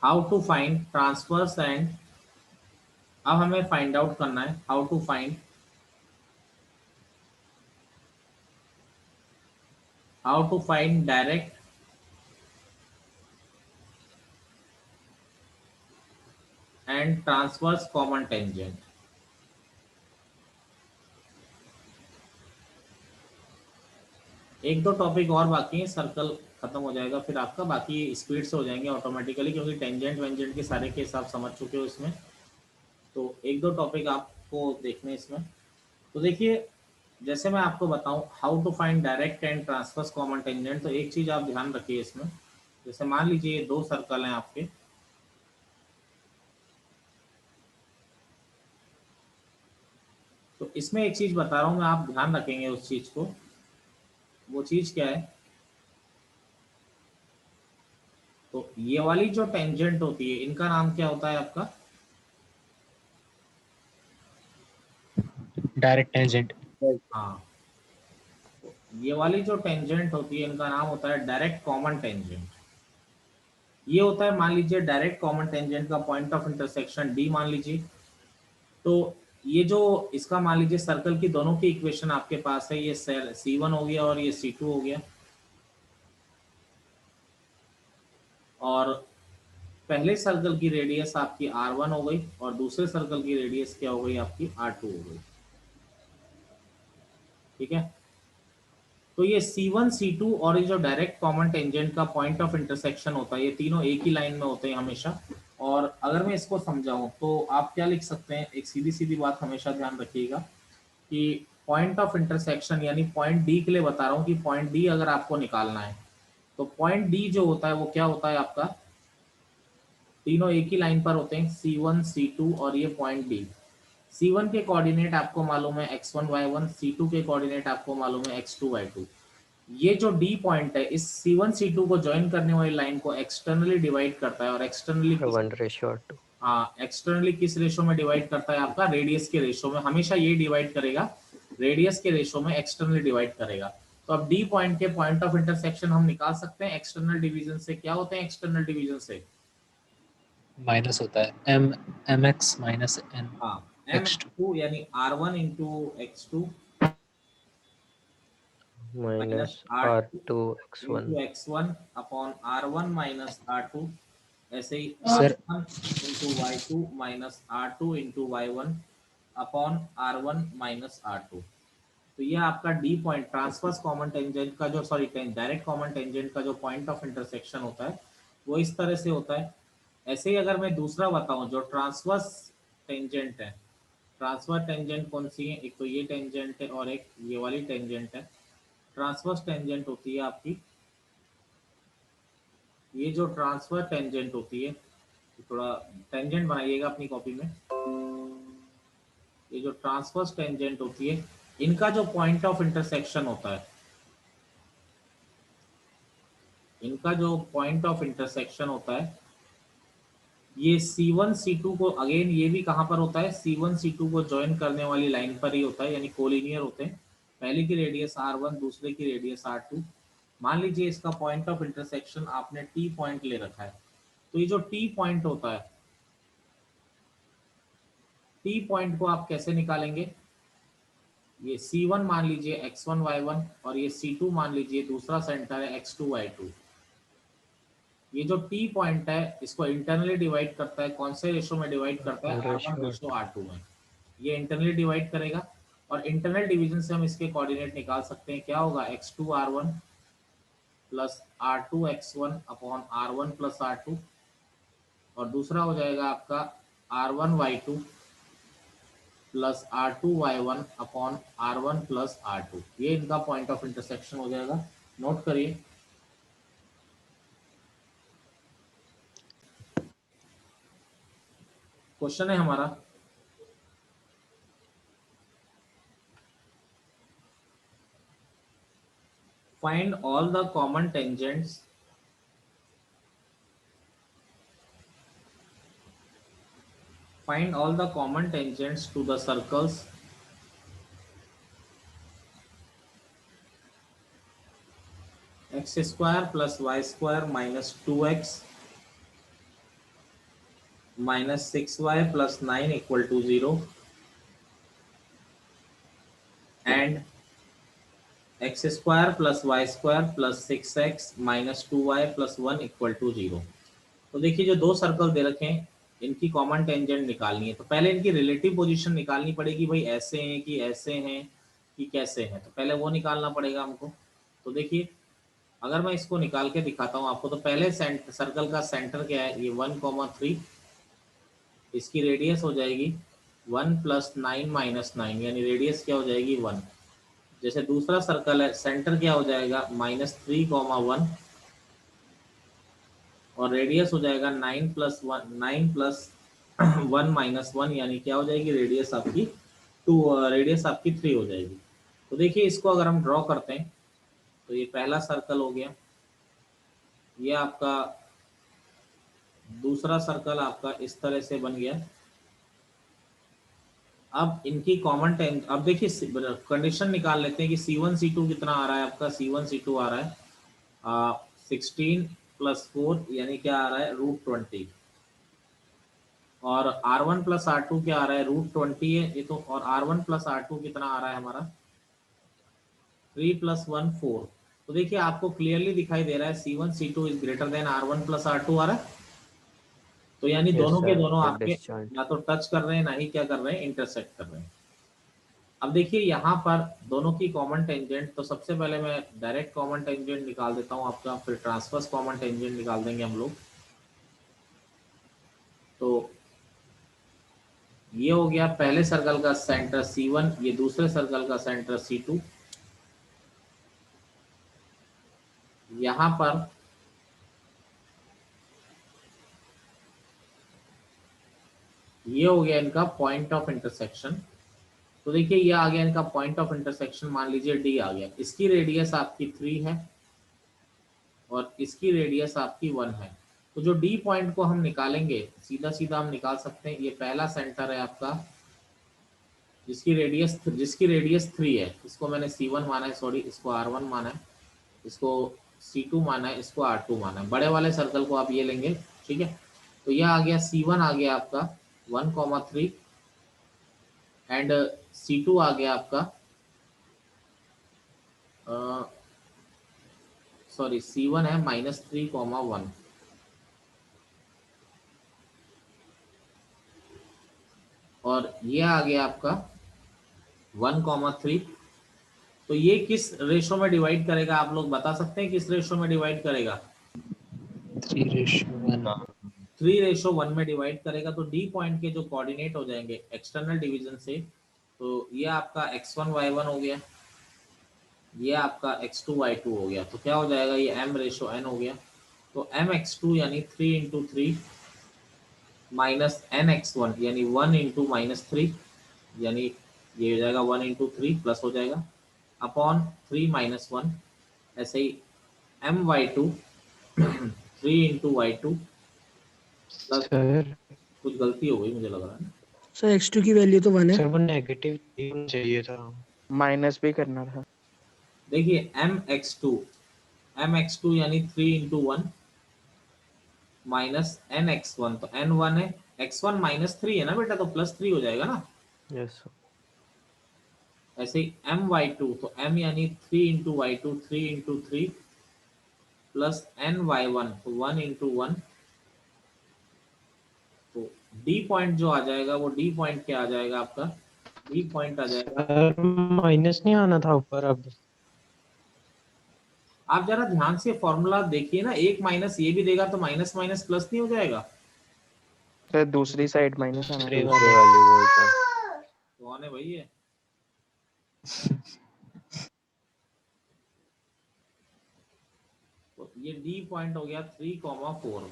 How to find transverse and, अब हमें find out करना है how to find direct and transverse common tangent. एक दो टॉपिक और बाकी है, सर्कल खत्म हो जाएगा फिर आपका, बाकी स्पीड से हो जाएंगे ऑटोमेटिकली, क्योंकि टेंजेंट वेंजेंट के सारे केस आप समझ चुके हो इसमें। तो एक दो टॉपिक आपको देखने इसमें। तो देखिए, जैसे मैं आपको बताऊं how to find direct and transverse common tangent, तो एक चीज आप ध्यान रखिए इसमें। जैसे मान लीजिए ये दो सर्कल हैं आपके, तो इसमें एक चीज बता रहा हूं मैं, आप ध्यान रखेंगे उस चीज को। वो चीज क्या है, तो ये वाली जो टेंजेंट होती है इनका नाम क्या होता है आपका? Direct tangent. हाँ, ये वाली जो टेंजेंट होती है इनका नाम होता है डायरेक्ट कॉमन टेंजेंट। ये होता है, मान लीजिए डायरेक्ट कॉमन टेंजेंट का पॉइंट ऑफ इंटरसेक्शन डी मान लीजिए। तो ये जो इसका मान लीजिए सर्कल की दोनों की इक्वेशन आपके पास है, ये C1 हो गया और ये C2 हो गया। और पहले सर्कल की रेडियस आपकी R1 हो गई और दूसरे सर्कल की रेडियस क्या हो गई आपकी R2 हो गई। ठीक है, तो ये C1 C2 और ये जो डायरेक्ट कॉमन टेंजेंट का पॉइंट ऑफ इंटरसेक्शन होता है, ये तीनों एक ही लाइन में होते हैं हमेशा। और अगर मैं इसको समझाऊं तो आप क्या लिख सकते हैं, एक सीधी सीधी बात हमेशा ध्यान रखिएगा कि पॉइंट ऑफ इंटरसेक्शन यानी पॉइंट डी के लिए बता रहा हूँ कि पॉइंट डी अगर आपको निकालना है, तो पॉइंट डी जो होता है वो क्या होता है आपका, तीनों एक ही लाइन पर होते हैं, C1 C2 और ये पॉइंट डी। C1 के कोऑर्डिनेट आपको मालूम है x1 y1, C2 के कोऑर्डिनेट आपको मालूम है x2 y2। ये जो डी पॉइंट है इस C1 C2 को ज्वाइन करने वाली लाइन को एक्सटर्नली डिवाइड करता है, और एक्सटर्नली किस, 1:2। हाँ एक्सटर्नली किस रेशो में डिवाइड करता है आपका, रेडियस के रेशो में, हमेशा ये डिवाइड करेगा रेडियस के रेशो में, एक्सटर्नली डिवाइड करेगा। तो अब डी पॉइंट के पॉइंट ऑफ इंटरसेक्शन हम निकाल सकते हैं एक्सटर्नल डिवीजन से। क्या होते हैं एक्सटर्नल डिवीजन से? माइनस होता है mx माइनस n हाँ, एम x2 टू यानी R1 into x2 minus minus R2 R2 X1। Into x1 upon R1 minus R2। ऐसे ही sir R1 into Y2 minus R2 into Y1 upon R1 minus R2। तो ये आपका D point transverse common tangent का जो, sorry direct common tangent का जो point of intersection होता है वो इस तरह से होता है। ऐसे ही अगर मैं दूसरा बताऊं जो ट्रांसवर्स टेंजेंट है, ट्रांसवर्स टेंजेंट कौन सी है, एक तो ये टेंजेंट है और एक ये वाली टेंजेंट है। ट्रांसवर्स टेंजेंट होती है आपकी, ये जो ट्रांसफर टेंजेंट होती है, थोड़ा टेंजेंट बनाइएगा अपनी कॉपी में। ये जो ट्रांसवर्स टेंजेंट होती है इनका जो पॉइंट ऑफ इंटरसेक्शन होता है, इनका जो पॉइंट ऑफ इंटरसेक्शन होता है ये C1 C2 को, अगेन ये भी कहाँ पर होता है, C1 C2 को ज्वाइन करने वाली लाइन पर ही होता है, यानी कोलिनियर होते हैं। पहले की रेडियस R1 दूसरे की रेडियस R2। मान लीजिए इसका पॉइंट ऑफ इंटरसेक्शन आपने T पॉइंट ले रखा है। तो ये जो T पॉइंट होता है, T पॉइंट को आप कैसे निकालेंगे, ये C1 मान लीजिए x1 y1 और ये C2 मान लीजिए दूसरा सेंटर है x2 y2। ये जो T पॉइंट है इसको इंटरनली डिवाइड करता है, कौन से रेशो में डिवाइड करता है, R1 रेशो R2 में। ये इंटरनली डिवाइड करेगा और इंटरनल डिवीजन से हम इसके कोऑर्डिनेट निकाल सकते हैं। क्या होगा, x2 r1 plus R2 x1 upon R1 plus R2, और दूसरा हो जाएगा आपका R1 y2 plus R2 y1 upon R1 plus R2। ये इनका पॉइंट ऑफ इंटरसेक्शन हो जाएगा, नोट करिए। क्वेश्चन है हमारा, find all the common tangents to the circles x square plus y square minus 2x minus 6y plus 9 equal to 0 and x square plus y square plus 6x minus 2y plus 1 equal to 0। तो देखिए जो दो circle दे रखे हैं इनकी common tangent निकालनी है, तो पहले इनकी रिलेटिव पोजीशन निकालनी पड़ेगी, भाई ऐसे हैं कि ऐसे हैं कि कैसे हैं, तो पहले वो निकालना पड़ेगा हमको। तो देखिए अगर मैं इसको निकाल के दिखाता हूँ आपको, तो पहले सर्कल का सेंटर क्या है, ये 1,3, इसकी रेडियस हो जाएगी 1 प्लस 9 माइनस 9, यानी रेडियस क्या हो जाएगी 1। जैसे दूसरा सर्कल है, सेंटर क्या हो जाएगा -3,1 और रेडियस हो जाएगा 9 प्लस 1 माइनस 1, यानी क्या हो जाएगी रेडियस आपकी 2, रेडियस आपकी 3 हो जाएगी। तो देखिए इसको अगर हम ड्रॉ करते हैं तो ये पहला सर्कल हो गया, ये आपका दूसरा सर्कल आपका इस तरह से बन गया। अब इनकी कॉमन टेंजेंट, अब देखिए कंडीशन निकाल लेते हैं कि C1 C2 कितना आ रहा है आपका, C1 C2 आ रहा है 16 प्लस 4 यानी क्या आ रहा है √20, और R1 प्लस R2 क्या आ रहा है √20 है ये तो, और R1 प्लस R2 कितना आ रहा है हमारा 3 प्लस 1 4। तो देखिए आपको क्लियरली दिखाई दे रहा है C1 C2 is greater than R1 plus R2 आ रहा है, तो यानी Yes, दोनों के sir. दोनों It आपके disjoint. ना तो टच कर रहे हैं ना ही क्या कर रहे हैं इंटरसेक्ट कर रहे हैं। अब देखिए यहाँ पर दोनों की कॉमन टेंजेंट, तो सबसे पहले मैं डायरेक्ट कॉमन टेंजेंट निकाल देता हूँ आपका, फिर ट्रांसवर्स कॉमन टेंजेंट निकाल देंगे हम लोग। तो ये हो गया पहले सर्कल का सेंटर C1, ये दूसरे सर्कल का सेंटर C2। यहाँ पर ये हो गया इनका पॉइंट ऑफ इंटरसेक्शन। तो देखिए ये आ गया इनका पॉइंट ऑफ इंटरसेक्शन, मान लीजिए D आ गया, इसकी रेडियस आपकी 3 है और इसकी रेडियस आपकी 1 है। तो जो D पॉइंट को हम निकालेंगे सीधा सीधा हम निकाल सकते हैं, ये पहला सेंटर है आपका जिसकी रेडियस 3 है, इसको मैंने C1 माना है, सॉरी इसको R1 माना है, इसको C2 माना है, इसको R2 माना है, बड़े वाले सर्कल को आप ये लेंगे, ठीक है। तो यह आ गया C1 आ गया आपका 1,3 एंड C2 आ गया आपका सॉरी C1 है -3,1 और ये आ गया आपका 1,3। तो ये किस रेशो में डिवाइड करेगा, आप लोग बता सकते हैं किस रेशो में डिवाइड करेगा? 3:1। 3:1 में डिवाइड करेगा। तो डी पॉइंट के जो कोऑर्डिनेट हो जाएंगे एक्सटर्नल डिवीजन से, तो ये आपका x1 y1 हो गया, ये आपका x2 y2 हो गया, तो क्या हो जाएगा ये m/n हो गया। तो mx2 यानी 3 इंटू 3 माइनस nx1 यानी 1 इंटू -3, यानी ये हो जाएगा 1 इंटू 3 प्लस हो जाएगा अपॉन 3 माइनस 1, ऐसे ही my2 3 into y2 plus, sir कुछ गलती हो गई मुझे लग रहा है। सर x2 की वैल्यू तो 1 है। सर वो नेगेटिव चाहिए था, माइनस भी करना था। देखिए mx2 यानी 3 इंटू 1 माइनस nx1, तो n1 है, x1 -3 है ना बेटा, तो +3 हो जाएगा ना। Yes, sir. ऐसे ही my2, तो m यानी 3 into y2 3 into 3 plus ny1, तो 1 इंटू 1। तो d पॉइंट जो आ जाएगा वो d पॉइंट क्या आ जाएगा आपका, d पॉइंट आ जाएगा, सर माइनस नहीं आना था ऊपर। अब आप जरा ध्यान से फॉर्मूला देखिए ना, एक माइनस ये भी देगा तो माइनस माइनस प्लस नहीं हो जाएगा? सर दूसरी साइड माइनस आना दूसरे था। दूसरे वाली वही था। कौन है भाई ये? तो ये डी पॉइंट हो गया 3,4।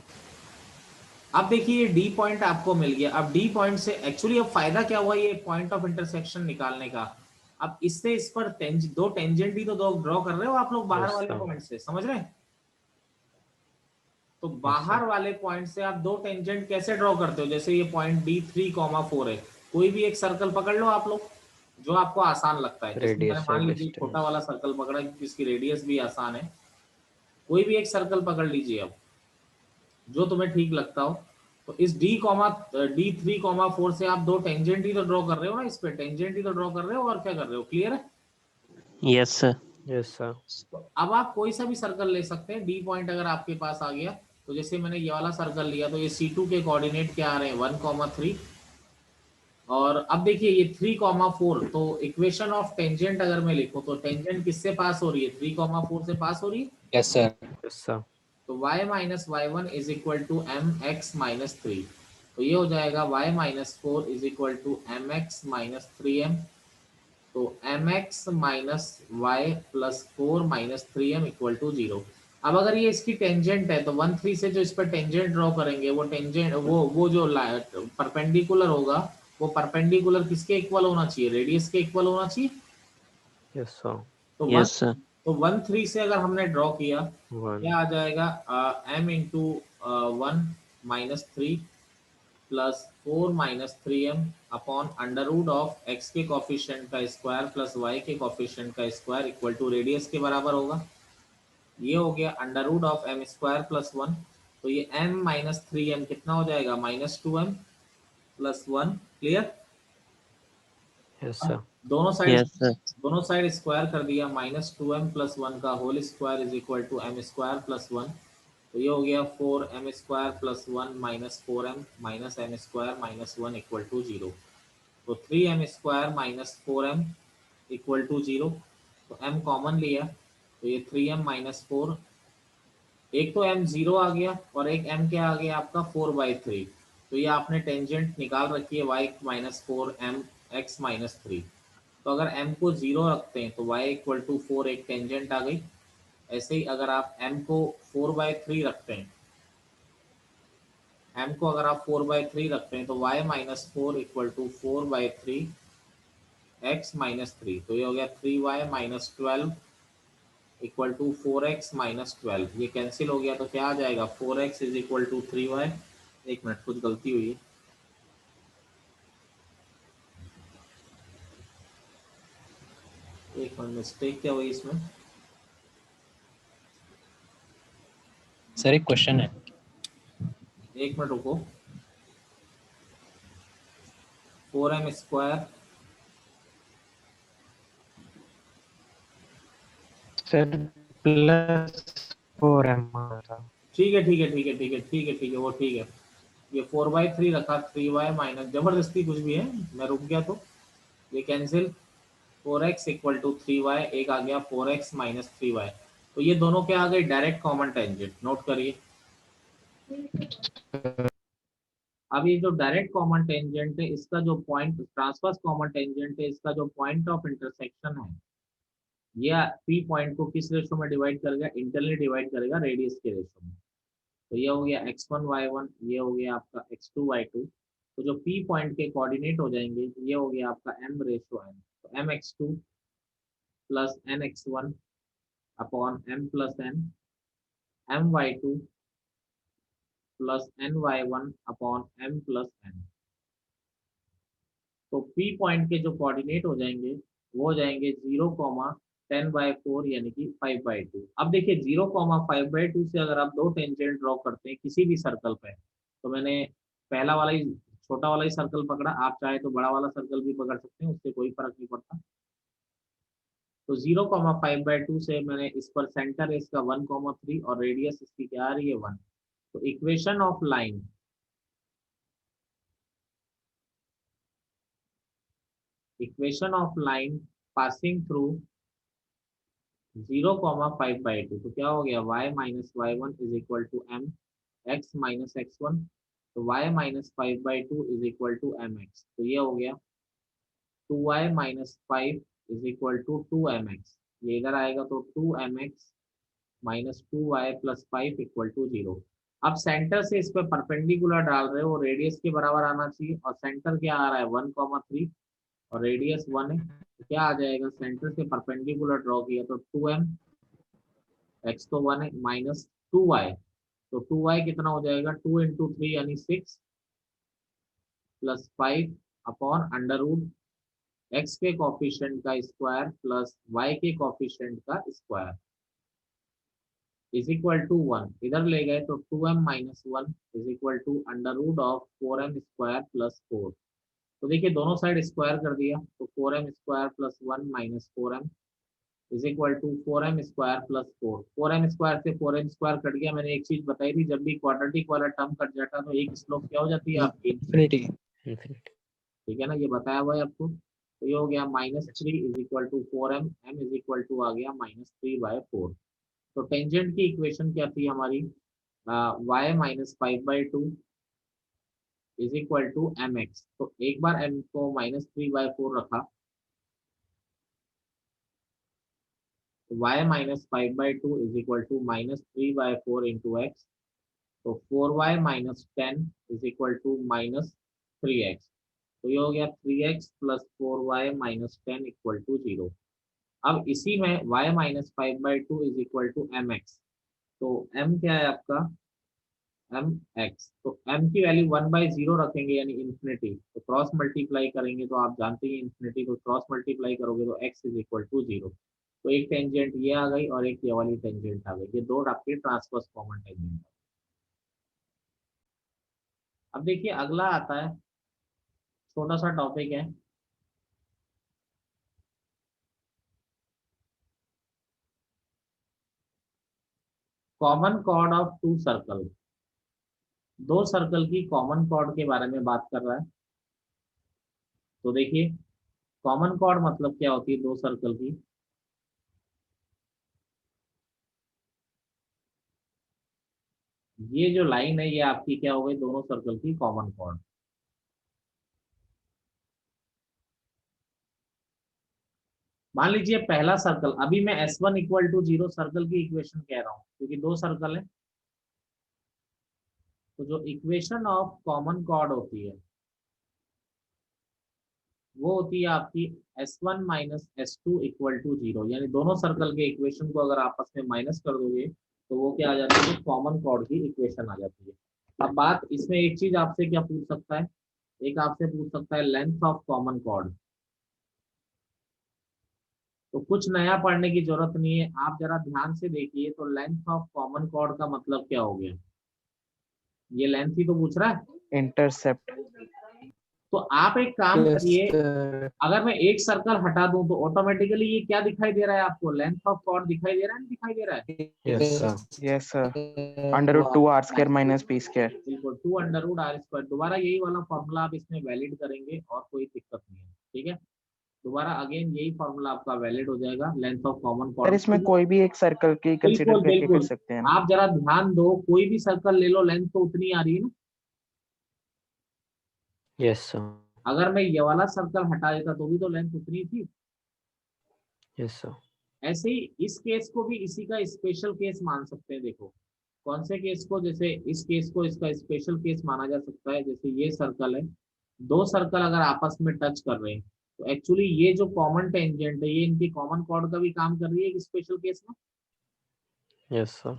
अब देखिए ये डी पॉइंट आपको मिल गया। अब डी पॉइंट से एक्चुअली अब फायदा क्या हुआ ये पॉइंट ऑफ इंटरसेक्शन निकालने का, अब इससे इस पर दो टेंजेंट ही तो दो ड्रॉ कर रहे हो आप लोग बाहर Yes, वाले sir. पॉइंट से, समझ रहे हैं? तो बाहर वाले पॉइंट से आप दो टेंजेंट कैसे ड्रॉ करते हो, जैसे ये पॉइंट डी 3,4 है, कोई भी एक सर्कल पकड़ लो आप लोग जो आपको आसान लगता है, जैसे मैंने Radius मान or लीजिए छोटा distance. वाला सर्कल पकड़ा क्योंकि इसकी रेडियस भी आसान है, कोई भी एक सर्कल पकड़ लीजिए अब जो तुम्हें ठीक लगता हो। तो इस D3, 4 से आप दो टेंजेंट ही तो ड्रॉ कर रहे हो ना, इस पे टेंजेंट ही तो ड्रॉ कर रहे हो, और क्या कर रहे हो, क्लियर है? Yes sir. Yes sir. तो अब आप कोई सा भी सर्कल ले सकते हैं, डी पॉइंट अगर आपके पास आ गया तो जैसे मैंने ये वाला सर्कल लिया तो ये C2 के कोऑर्डिनेट क्या आ रहे हैं 1,3, और अब देखिए ये 3,4, तो इक्वेशन ऑफ टेंजेंट अगर मैं लिखूं तो टेंजेंट किससे पास हो रही है, 3,4 से पास हो रही है। Yes sir. Yes sir. तो y minus y one is equal to m x minus three, तो ये हो जाएगा y minus four is equal to m x minus three m, तो m x minus y plus four minus three m equal to zero. अब अगर ये इसकी tangent है तो 1,3 से जो इस पर टेंजेंट ड्रॉ करेंगे वो टेंजेंट वो जो परपेंडिकुलर होगा वो परपेंडिकुलर किसके इक्वल होना चाहिए, रेडियस के इक्वल होना चाहिए। Yes sir. तो यस सर। तो 1,3 से अगर हमने ड्रॉ किया वन। क्या आ जाएगा, m into 1 minus three plus 4 minus three m upon under root of x के कॉफिशिएंट का स्क्वायर प्लस वाई के कॉफिशिएंट का स्क्वायर इक्वल टू रेडियस के बराबर होगा। ये हो गया under root of m square plus one, तो ये m माइनस थ्री एम कितना हो जाएगा minus two m plus one, clear. Yes sir. Yes sir. दोनों साइड स्क्वायर कर दिया, minus two m plus one का whole square is equal to m square plus one, तो ये हो गया 4m square plus one minus 4m माइनस m square minus one equal to zero, तो 3m square minus 4m equal to zero, तो m common लिया तो ये 3m माइनस फोर, एक तो m जीरो आ गया और एक m क्या आ गया आपका 4/3, तो ये आपने टेंजेंट निकाल रखी है y minus four m x minus three, तो अगर m को जीरो रखते हैं तो y इक्वल टू फोर एक टेंजेंट आ गई। ऐसे ही अगर आप m को 4/3 रखते हैं, m को अगर आप 4/3 रखते हैं तो y minus four equal to 4/3 x minus three, तो ये हो गया 3y minus 12 equal to 4x minus 12, ये कैंसिल हो गया तो क्या आ जाएगा 4x is equal to 3y। एक मिनट कुछ गलती हुई है, एक मिनट मिस्टेक क्या हुई इसमें, सर एक क्वेश्चन है। एक मिनट रुको, 4m square sir plus 4m था। ठीक है ठीक है ठीक है ठीक है ठीक है ठीक है वो ठीक है, ये 4/3 रखा 3y माइनस, जबरदस्ती कुछ भी है मैं रुक गया तो ये cancel, 4x equal to 3y, एक आ गया 4x माइनस 3y, तो ये दोनों क्या आ गए डायरेक्ट कॉमन टेंजेंट, नोट करिए। अब ये जो डायरेक्ट कॉमन टेंजेंट है इसका जो पॉइंट ट्रांसवर्स कॉमन टेंजेंट है इसका जो पॉइंट ऑफ इंटरसेक्शन है ये पी पॉइंट को किस रेशो में डिवाइड करेगा, इंटरनली डिवाइड करेगा रेडियस के रेशो में, तो ये हो गया x1 y1, ये हो गया आपका x2 y2, तो जो P पॉइंट के कोऑर्डिनेट हो जाएंगे ये हो गया आपका m रेशो n, तो mx2 plus nx1 upon m plus n, my2 plus ny1 upon m plus n, तो P पॉइंट के जो कोऑर्डिनेट हो जाएंगे वो हो जाएंगे 0,10/4 यानी कि 5/2। अब देखिए 0,5/2 से अगर आप दो टेंजेंट ड्रॉ करते हैं किसी भी सर्कल पे, तो मैंने पहला वाला ही छोटा वाला ही सर्कल पकड़ा, आप चाहे तो बड़ा वाला सर्कल भी पकड़ सकते हैं, उससे कोई फर्क नहीं पड़ता। तो 0,5/2 से मैंने इस पर सेंटर है इसका 1,3 और रेडियस इसकी क्या आ रही है 1, तो equation of line passing through 0,5/2, तो क्या हो गया y minus y one is equal to m x minus x one, तो y minus 5/2 is equal to m x, तो ये हो गया 2y minus five is equal to 2mx, ये इधर आएगा तो 2mx minus 2y plus five equal to zero. अब सेंटर से इस पे परपेंडिकुलर डाल रहे हो, रेडियस के बराबर आना चाहिए, और सेंटर क्या आ रहा है 1,3 और रेडियस 1 है, तो क्या आ जाएगा सेंटर से परपेंडिकुलर ड्रॉ किया तो 2m, x तो 1 है माइनस 2y, तो 2y कितना हो जाएगा 2 इंटू थ्री यानी 6 plus five upon under root x के कॉफिशिएंट का स्क्वायर प्लस y के कॉफिशिएंट का स्क्वायर, इज इक्वल टू 1, इधर ले गए तो 2m minus 1 is equal to under root of 4m square plus 4। तो देखिए दोनों साइड स्क्वायर कर दिया, तो 4m square plus 1 minus 4m is equal to 4m square plus 4। 4m square से 4m स्क्वायर कट गया। मैंने एक चीज बताई थी, जब भी क्वाड्रेटिक वाला टर्म कट जाता है तो एक स्लोप क्या हो जाती है आपकी, Infinity. Infinity. ठीक है ना, ये बताया हुआ है आपको। तो ये हो गया -3 is equal to 4m, m is equal to आ गया -3/4। तो टेंजेंट की इक्वेशन क्या थी हमारी, y minus 5/2 is equal to mx। तो एक बार m को -3/4 रखा, तो y minus 5/2 is equal to -3/4 into x. तो 4y minus 10 is equal to -3x। तो ये हो गया 3x plus 4y minus 10 equal to 0। अब इसी में y minus 5/2 is equal to mx। तो m क्या है आपका, mx। तो m की वैल्यू 1/0 रखेंगे यानी इन्फिनिटी, तो क्रॉस मल्टीप्लाई करेंगे तो आप जानते हैं इन्फिनिटी को क्रॉस मल्टीप्लाई करोगे तो x इज इक्वल टू 0। तो एक टेंजेंट ये आ गई और एक ये वाली टेंजेंट आ गई, ये दो आपके ट्रांसवर्स कॉमन टेंजेंट। अब देखिए अगला आता है, छोटा सा टॉपिक है, common chord of two circle. दो सर्कल की कॉमन कॉर्ड के बारे में बात कर रहा है। तो देखिए कॉमन कॉर्ड मतलब क्या होती है दो सर्कल की, ये जो लाइन है ये आपकी क्या हो गई, दोनों सर्कल की कॉमन कॉर्ड। मान लीजिए पहला सर्कल, अभी मैं S1 इक्वल टू 0 सर्कल की इक्वेशन कह रहा हूं क्योंकि दो सर्कल है। तो जो इक्वेशन ऑफ कॉमन कॉर्ड होती है वो होती है आपकी S1 minus S2 equal to 0, यानी दोनों सर्कल के इक्वेशन को अगर आपस में माइनस कर दोगे तो वो क्या आ जाती है, कॉमन कॉर्ड की इक्वेशन आ जाती है। अब बात इसमें एक चीज आपसे क्या पूछ सकता है, एक आपसे पूछ सकता है लेंथ ऑफ कॉमन कॉर्ड। तो कुछ नया पढ़ने की जरूरत नहीं है, आप जरा ध्यान से देखिए। तो लेंथ ऑफ कॉमन कॉर्ड का मतलब क्या हो गया, ये लेंथ ही तो पूछ रहा है। इंटरसेप्ट। तो आप एक काम Yes, करिए, sir. अगर मैं एक सर्कल हटा दूं तो ऑटोमेटिकली ये क्या दिखाई दे रहा है आपको, लेंथ ऑफ कॉर्ड दिखाई दे रहा है, नहीं दिखाई दे रहा है। Yes, sir. Yes sir, under root 2 r square minus p square. बिल्कुल 2 अंडर रूट आर स्क्वायर। दोबारा यही वाला फॉर्मूला आप इसमें वैलिड करेंगे और कोई दिक्कत नहीं है, ठीक है। दोबारा अगेन यही फॉर्मूला आपका वैलिड हो जाएगा length of common sir chord. इसमें कोई भी एक सर्कल की कंसीडर बिल्कुल करके कर बिल्कुल, सकते हैं ना? आप जरा ध्यान दो, कोई भी सर्कल ले लो लेंथ तो उतनी आ रही है ना। Yes, sir. अगर मैं ये वाला सर्कल हटा देता तो भी तो लेंथ उतनी थी। Yes, sir. ऐसे ही इस केस को भी इसी का स्पेशल केस मान सकते हैं। देखो कौन से केस को, जैसे इस केस को इसका स्पेशल केस माना जा सकता है। जैसे ये सर्कल है, दो सर्कल अगर आपस में टच कर रहे हैं तो एक्चुअली ये जो कॉमन टेंजेंट है ये इनकी कॉमन कॉर्ड का भी काम कर रही है एक स्पेशल केस में। Yes, sir.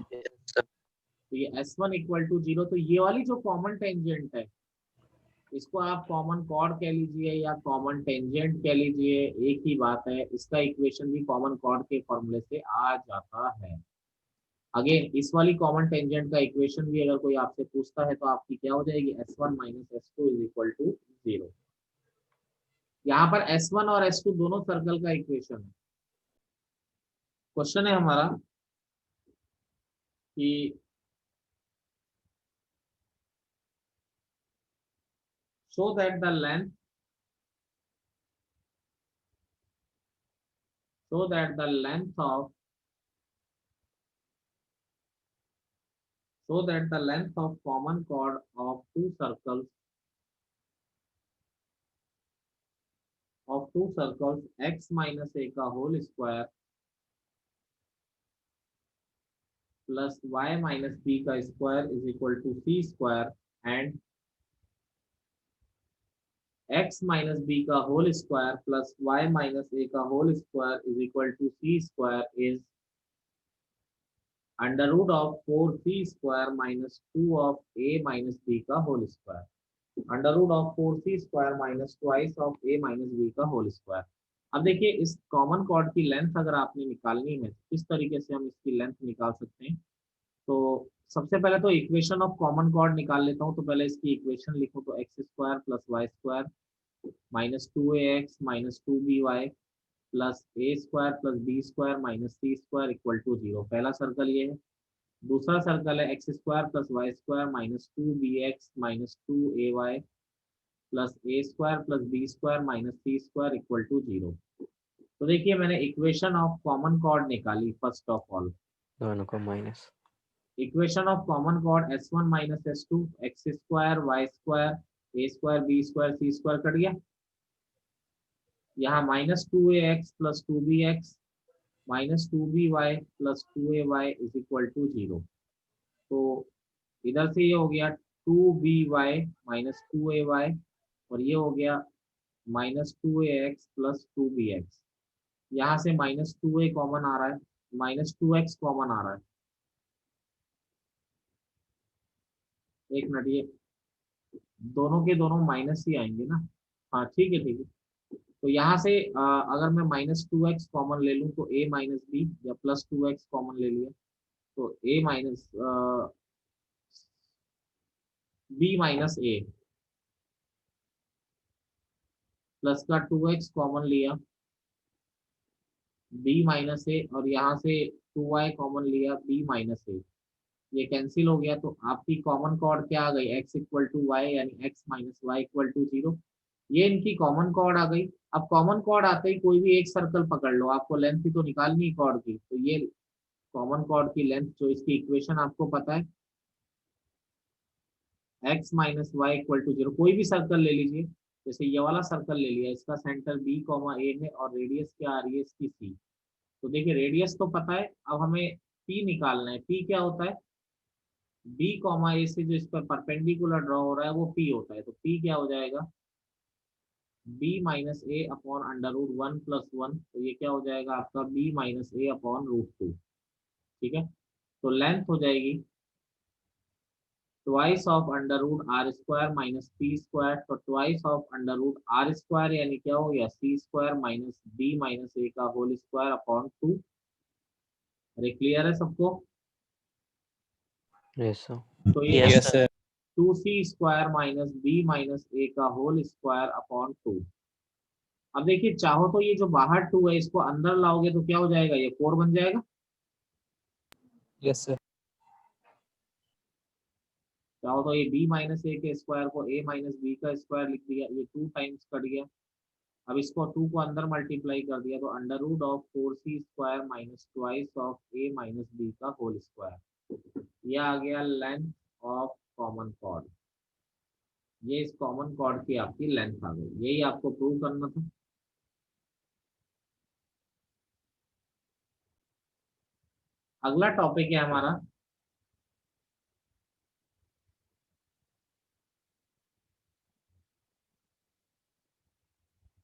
तो ये S1 इक्वल टू 0, तो ये वाली जो कॉमन टेंजेंट है इसको आप कॉमन कॉर्ड कह लीजिए या कॉमन टेंजेंट कह लीजिए, एक ही बात है। इसका इक्वेशन भी कॉमन कॉर्ड के फॉर्मूले से आ जाता है। अगेन इस वाली कॉमन टेंजेंट का इक्वेशन भी अगर कोई आपसे पूछता है तो आपकी क्या हो जाएगी, S1 minus S2 is equal to 0। यहाँ पर S1 और S2 दोनों सर्कल का इक्वेशन है। क्वेश्चन है हमारा कि show that the length so that the length of so that the length of common chord of two circles x minus a का whole square plus y minus b का square is equal to c square and x minus b का whole square plus y minus a का whole square is equal to c square is under root of 4c square minus 2 of a minus b का whole square, under root of 4c square minus twice of a minus b का whole square. अब देखिए इस common chord की length अगर आपने निकालनी है तो किस तरीके से हम इसकी लेंथ निकाल सकते हैं। तो सबसे पहले तो इक्वेशन ऑफ कॉमन कॉर्ड निकाल लेता हूँ। तो पहले इसकी इक्वेशन लिखूँ तो x square plus y square minus 2ax minus 2by plus a square plus b square minus c square equal to 0। पहला सर्कल ये है। दूसरा सर्कल है x square plus y square minus 2bx minus 2ay plus a square plus b square minus c square equal to 0। तो देखिए मैंने equation of common chord निकाली first of all. दोनों को minus. Equation of common cord s1 minus s2 x square y square a square b square c square cut गया। यहाँ minus 2ax plus 2bx minus 2by plus 2ay is equal to 0। तो इधर से ये हो गया 2by माइनस 2ay और ये हो गया माइनस 2ax प्लस 2bx। यहाँ से माइनस 2a कॉमन आ रहा है, माइनस 2x कॉमन आ रहा है। एक मिनट, ये दोनों के दोनों माइनस ही आएंगे ना। हाँ ठीक है ठीक है। तो यहाँ से अगर मैं माइनस 2x कॉमन ले लूँ तो a माइनस बी या प्लस 2x कॉमन ले लिया तो a minus b minus a plus का 2x कॉमन लिया b माइनस ए और यहाँ से 2y कॉमन लिया b माइनस ए। ये कैंसिल हो गया तो आपकी कॉमन कॉर्ड क्या आ गई, x इक्वल टू वाई यानी x minus y equal to 0। ये इनकी कॉमन कॉर्ड आ गई। अब कॉमन कॉर्ड आते ही कोई भी एक सर्कल पकड़ लो, आपको लेंथ ही तो निकालनी है कॉर्ड की। तो ये कॉमन कॉर्ड की लेंथ जो इसकी इक्वेशन आपको पता है x minus y equal to 0। कोई भी सर्कल ले लीजिए, जैसे ये वाला सर्कल ले लिया, इसका सेंटर b कॉमा ए है और रेडियस क्या आ रही है इसकी c। तो देखिए रेडियस तो पता है, अब हमें p निकालना है। p क्या होता है, b कॉमा ए से जो इस पर परपेंडिकुलर ड्रॉ हो रहा है वो p होता है। तो p क्या हो जाएगा, b minus a upon under root 1 plus 1। तो ये क्या हो जाएगा आपका b minus a upon root 2। ठीक है, तो लेंथ हो जाएगी twice of under root r square minus p square. तो twice of under root r square यानी क्या हो गया c square minus b minus a का होल स्क्वायर अपॉन 2। अरे क्लियर है सबको? Yes sir. तो ये Yes, sir. 2c square minus b minus a का होल स्क्वायर अपॉन 2। अब देखिए चाहो तो ये जो बाहर 2 है इसको अंदर लाओगे तो क्या हो जाएगा, ये 4 बन जाएगा। Yes, sir. चाहो तो ये b माइनस ए के स्क्वायर को a माइनस बी का स्क्वायर लिख दिया, ये 2 टाइम्स कट गया। अब इसको 2 को अंदर मल्टीप्लाई कर दिया तो under root of 4c square minus twice of a minus b का होल स्क्वायर। ये आ गया लेंथ ऑफ कॉमन कॉर्ड। ये इस कॉमन कॉर्ड की आपकी लेंथ आ गई, यही आपको प्रूव करना था। अगला टॉपिक है हमारा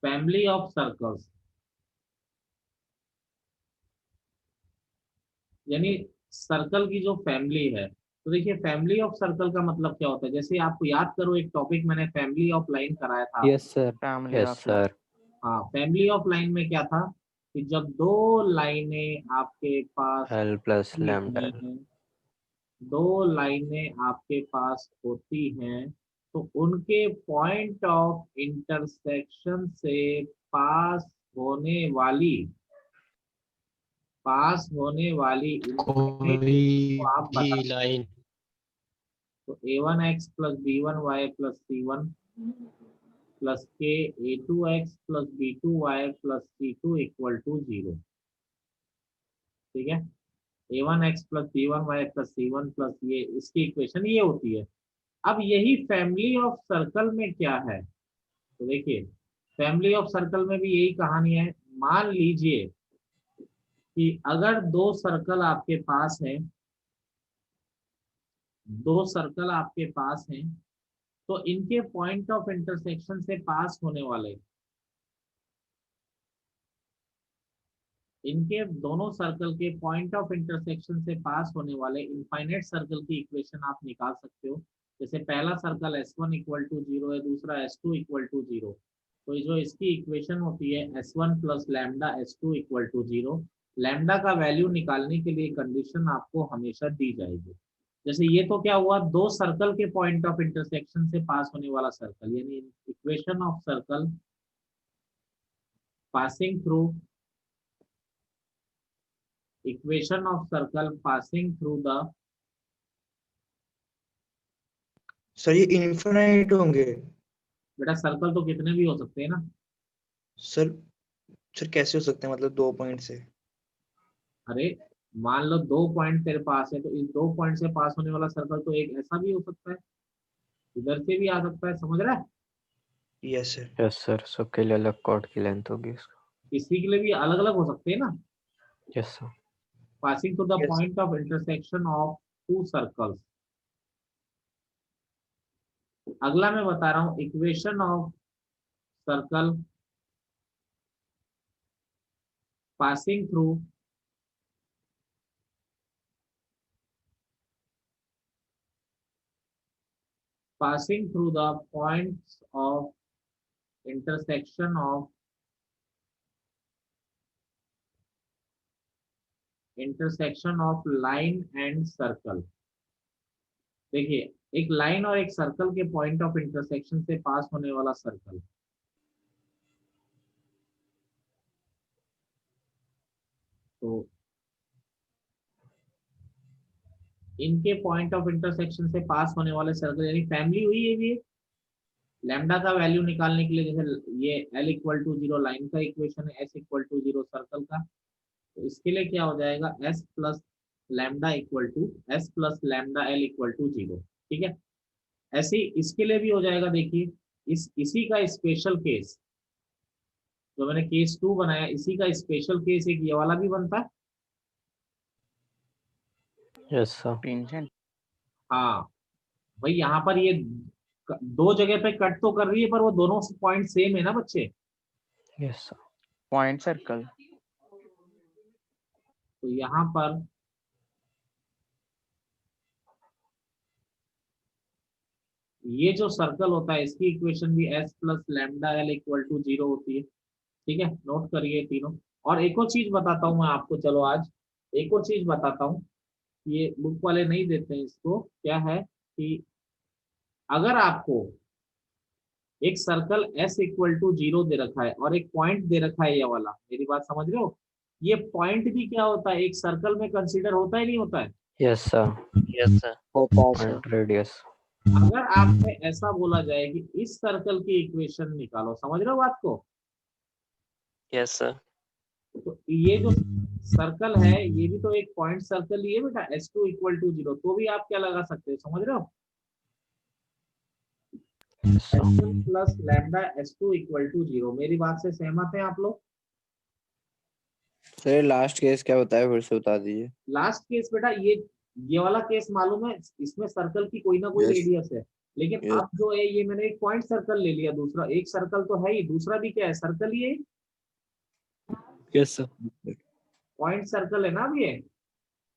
फैमिली ऑफ सर्कल्स, यानी सर्कल की जो फैमिली है। तो देखिए फैमिली ऑफ सर्कल का मतलब क्या होता है, जैसे आपको याद करो एक टॉपिक मैंने फैमिली ऑफ लाइन कराया था। Yes sir. Family yes of sir. हाँ, फैमिली ऑफ लाइन में क्या था कि जब दो लाइनें आपके पास एल प्लस होती लैम्डा। हैं, दो लाइनें आपके पास होती हैं तो उनके पॉइंट ऑफ इंटरसेक्शन से पास होने वाली इनफिनिटी को आप बता। लाइन। तो a1x plus b1y plus c1 plus के a2x plus b2y plus c2 equal to 0। ठीक है, a1x plus b1y plus c1 plus ये इसकी इक्वेशन ये होती है। अब यही फैमिली ऑफ सर्कल में क्या है, तो देखिए फैमिली ऑफ सर्कल में भी यही कहानी है। मान लीजिए कि अगर दो सर्कल आपके पास हैं, तो इनके पॉइंट ऑफ इंटरसेक्शन से पास होने वाले, इनके दोनों सर्कल के पॉइंट ऑफ इंटरसेक्शन से पास होने वाले इनफाइनाइट सर्कल की इक्वेशन आप निकाल सकते हो। जैसे पहला सर्कल s1 इक्वल टू 0 है, दूसरा s2 इक्वल टू 0। तो जो इसकी इक्वेशन होती है s1 plus lambda s2 equal to 0, lambda का वैल्यू निकालने के लिए कंडीशन आपको हमेशा दी जाएगी। जैसे ये तो क्या हुआ, दो सर्कल के पॉइंट ऑफ इंटरसेक्शन से पास होने वाला सर्कल, यानी equation of circle passing through, equation of circle passing through the, sir ये इनफिनाइट होंगे बेटा सर्कल तो कितने भी हो सकते हैं ना। सर। सर कैसे हो सकते हैं, मतलब 2 पॉइंट से? अरे मान लो 2 पॉइंट तेरे पास है, तो इस 2 पॉइंट से पास होने वाला सर्कल तो एक ऐसा भी हो सकता है, इधर से भी आ सकता है, समझ रहा है। Yes sir. यस सर, सबके लिए अलग कॉर्ड की लेंथ होगी इसका। किसी के लिए भी अलग अलग हो सकते हैं ना। Yes sir. Passing to the Yes. Point of intersection of two circles. अगला मैं बता रहा हूं, equation of circle passing through the points of intersection of line and circle। देखिए, एक लाइन और एक सर्कल के पॉइंट ऑफ इंटरसेक्शन से पास होने वाला सर्कल, तो इनके पॉइंट ऑफ इंटरसेक्शन से पास होने वाले सर्कल यानी फैमिली हुई है भी। लैम्डा का वैल्यू निकालने के लिए, जैसे ये L इक्वल टू 0 लाइन का इक्वेशन है, S इक्वल टू 0 सर्कल का, तो इसके लिए क्या हो जाएगा, S plus lambda equal to S plus lambda L equal to 0। ठीक है, ऐसे ही इसके लिए भी हो जाएगा। देखिए, इसी का स्पेशल केस जो मैंने केस 2 बनाया, इसी का स्पेशल केस एक ये वाला भी बनता है। Yes sir. टेंशन। हाँ भाई, यहाँ पर ये दो जगह पे कट तो कर रही है, पर वो दोनों पॉइंट सेम है ना बच्चे। Yes sir. Point circle. तो यहाँ पर ये जो सर्कल होता है, इसकी इक्वेशन भी S plus lambda L equal to 0 होती है। ठीक है, नोट करिए तीनों। और एक और चीज बताता हूँ मैं आपको, चलो आज एक और चीज बताता हूँ, ये बुक वाले नहीं देते हैं इसको। क्या है कि अगर आपको एक सर्कल S इक्वल टू 0 दे रखा है और एक पॉइंट दे रखा है, ये वाला, मेरी बात समझ रहे हो, ये पॉइंट भी क्या होता है, एक सर्कल में कंसीडर होता है नहीं होता है। Yes sir. Yes sir. होता है सर। Point radius. अगर आपसे ऐसा बोला जाए कि इस सर्कल की इक्वेशन निकालो, समझ रहे हो बात को, यस सर। तो ये जो सर्कल है ये भी तो एक पॉइंट सर्कल ही है बेटा, S2 इक्वल टू 0, तो भी आप क्या लगा सकते हो, समझ रहे हो, yes sir. S1 plus lambda S2 equal to 0। मेरी बात से सहमत हैं आप लोग। सर लास्ट केस क्या बताया, फिर से बता दीजिए। लास्ट केस बेटा, ये वाला केस मालूम है, इसमें सर्कल की कोई ना कोई Yes. रेडियस है, लेकिन Yes. अब जो है ये मैंने एक पॉइंट सर्कल ले लिया, दूसरा एक सर्कल तो है ही, दूसरा भी क्या है, सर्कल ही है, यस सर। पॉइंट सर्कल है ना अब ये।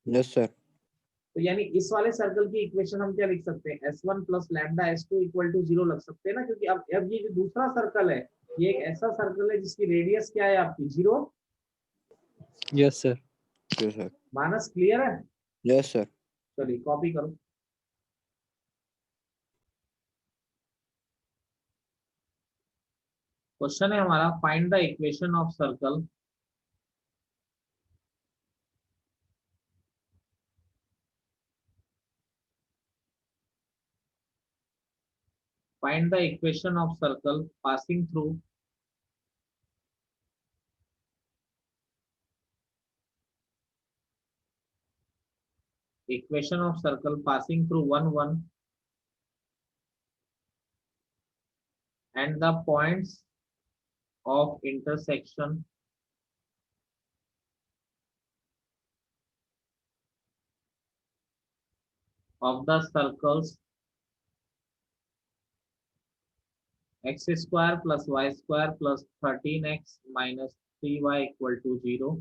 Yes sir. तो यानी इस वाले सर्कल की इक्वेशन हम क्या लिख सकते हैं, S1 plus lambda S2 equal to 0 लग सकते हैं ना, क्योंकि अब ये जो दूसरा सर्कल है, ये एक ऐसा सर्कल है जिसकी रेडियस क्या है आपकी, 0। Yes sir. Yes sir. Manas clear है। Yes sir. चलिए कॉपी करो। क्वेश्चन है हमारा, find the equation of circle passing through equation of circle passing through 1 1 and the points of intersection of the circles x square plus y square plus 13x minus 3y equal to 0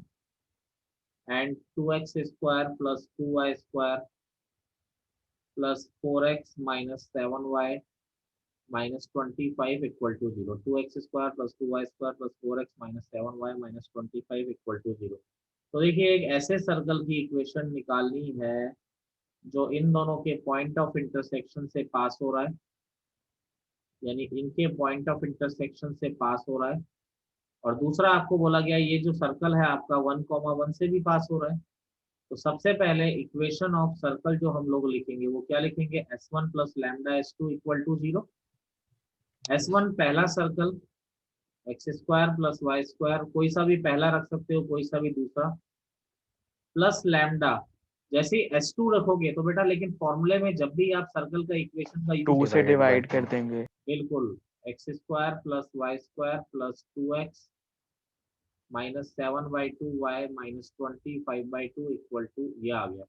and 2x square plus 2y square plus 4x minus 7y minus 25 equal to 0। 2x square plus 2y square plus 4x minus 7y minus 25 equal to 0। तो देखिए एक ऐसे circle की equation निकालनी है जो इन दोनों के पॉइंट ऑफ इंटरसेक्शन से पास हो रहा है, यानी इनके पॉइंट ऑफ इंटरसेक्शन से पास हो रहा है, और दूसरा आपको बोला गया ये जो सर्कल है आपका 1,1 से भी पास हो रहा है। तो सबसे पहले इक्वेशन ऑफ सर्कल जो हम लोग लिखेंगे वो क्या लिखेंगे, S1 plus lambda S2 equal to 0। S1 पहला circle x square plus y square, कोई सा भी पहला रख सकते हो, कोई सा भी दूसरा, प्लस लैम्डा। जैसे ही S2 रखोगे तो बेटा लेकिन फॉर्मूले में जब भी आप सर्कल का इक्वेशन का टू यूज, से डिवाइड कर देंगे। बिल्कुल, x square plus y square plus 2x minus 7/2 y minus 25/2 equal to, ये आ गया।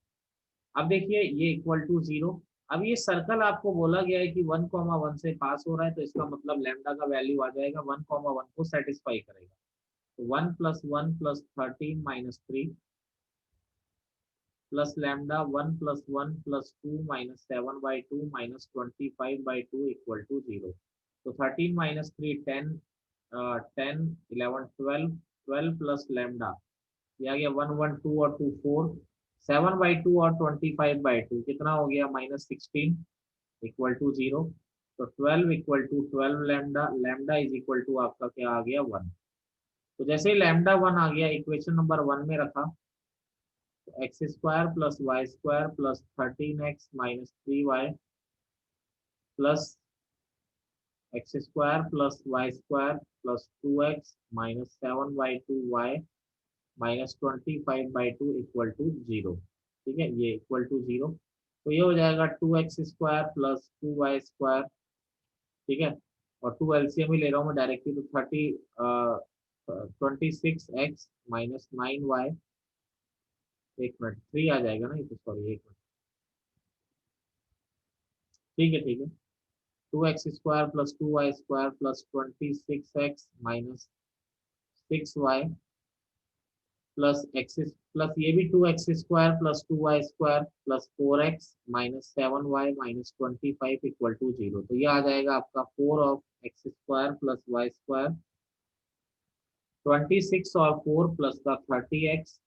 अब देखिए ये इक्वल टू 0। अब ये सर्कल आपको बोला गया है कि 1,1 से पास हो रहा है, तो इसका मतलब लैम्डा का वैल्यू आ जाएगा 1,1 को सेटिस्फाई करेगा। तो 1 plus 1 plus 13 minus 3 plus lambda 1 plus 1 plus 2 minus 7/2 minus 25/2 equal to 0। तो 13 माइनस 3 10, 10 11 12 प्लस लैम्डा, ये आ गया 1 1 2 और 2 4, 7/2 और 25/2 कितना हो गया -16 इक्वल टू 0। तो 12 equal to 12 lambda, lambda is equal to आपका क्या आ गया 1। तो जैसे ही लैम्डा 1 आ गया इक्वेशन नंबर 1 में रखा, तो x square plus y square plus 13x minus 3y plus x square plus y square plus 2x minus 7/2y minus 25/2 equal to 0। ठीक है, ये इक्वल टू 0। तो ये हो जाएगा 2x square plus 2y square. ठीक है, और 2 एलसीएम ही ले रहा हूँ मैं डायरेक्टली, तो 26x माइनस 9y, एक मिनट 3 आ जाएगा ना, ये तो सॉरी एक मिनट, ठीक है ठीक है। 2x square plus 2y square plus 26x minus 6y plus x plus ये भी 2x square plus 2y square plus 4x minus 7y minus 25 equal to 0। तो ये आ जाएगा आपका 4 of x square plus y square, 26 और 4 प्लस का 30x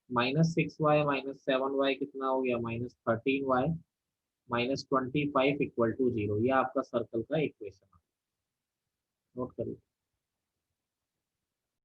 minus 6y minus 7y कितना हो गया -13y माइनस 25 इक्वल टू 0। ये आपका सर्कल का इक्वेशन है, नोट करिए।